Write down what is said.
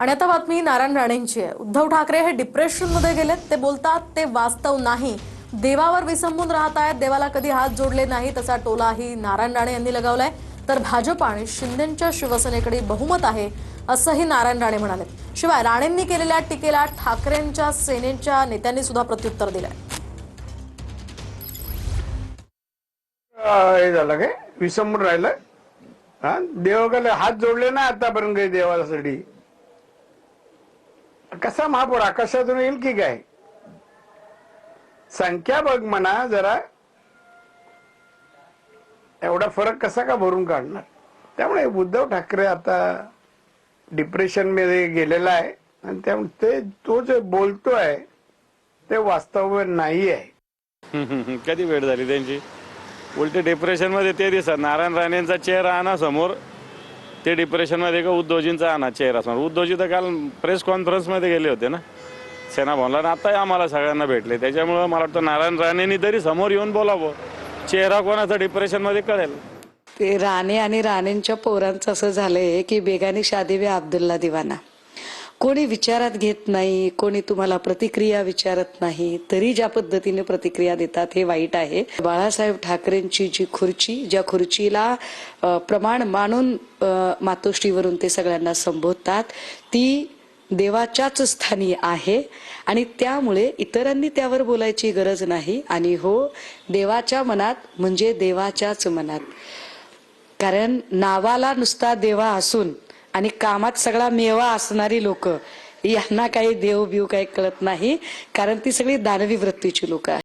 आणि आता बातमी नारायण राणेंची आहे। उद्धव ठाकरे हे डिप्रेशन मध्ये गेलेत। ते बोलतात ते वास्तव नाही, देवावर विसंबून राहत आहेत, देवाला कधी हात जोडले नाही, तसा टोलाही नारायण राणे यांनी लगावलाय। तर भाजप आणि शिंदेंच्या शिवसेनेकडे बहुमत आहे असंही नारायण राणे म्हणाले। शिवाय राणेंनी केलेल्या टीकेला ठाकरेंच्या सेनेच्या नेत्यांनी सुद्धा प्रत्युत्तर दिलंय। हे झालं काय विसंबून राहिलं, हा देवाकडे हात जोडले ना आतापर्यंत काही देवासाठी। कसा महापौर आकाशातून येईल की काय? संख्या बघ म्हणा जरा, एवढा फरक कसा का भरून काढणार? त्यामुळे उद्धव ठाकरे आता डिप्रेशन मध्ये गेलेला आहे आणि त्यामुळे तो जे बोलतोय ते वास्तव नाही आहे। कधी भेट झाली त्यांची? उलटे डिप्रेशन मध्ये ते दिसत नारायण राणेंचा चेहरा आणा समोर, ते डिप्रेशन मध्ये का उद्धवजींचा आणा चेहरा समोर। उद्धवजी तर काल प्रेस कॉन्फरन्स मध्ये गेले होते ना सेना भवनला, आता आम्हाला सगळ्यांना भेटले। त्याच्यामुळे मला वाटतं नारायण राणेंनी तरी समोर येऊन बोलावं, चेहरा कोणाचा डिप्रेशन मध्ये कळेल। ते राणे आणि राणेंच्या पोरांचं असं झालंय की बेगानी शादी वे अब्दुल्ला दिवाना। कोणी विचारात घेत नाही, कोणी तुम्हाला प्रतिक्रिया विचारत नाही, तरी ज्या पद्धतीने प्रतिक्रिया देतात हे वाईट आहे। बाळासाहेब ठाकरेंची जी खुर्ची, ज्या खुर्चीला प्रमाण मानून मातोश्रीवरून ते सगळ्यांना संबोधतात, ती देवाच्याच स्थानी आहे आणि त्यामुळे इतरांनी त्यावर बोलायची गरज नाही। आणि हो, देवाच्या मनात म्हणजे देवाच्याच मनात, कारण नावाला नुसता देवा असून आणि कामात सगळा मेवा असणारी लोक, यांना काही देव बिव काही कळत नाही, कारण ती सगळी दानवी वृत्तीची लोक आहेत।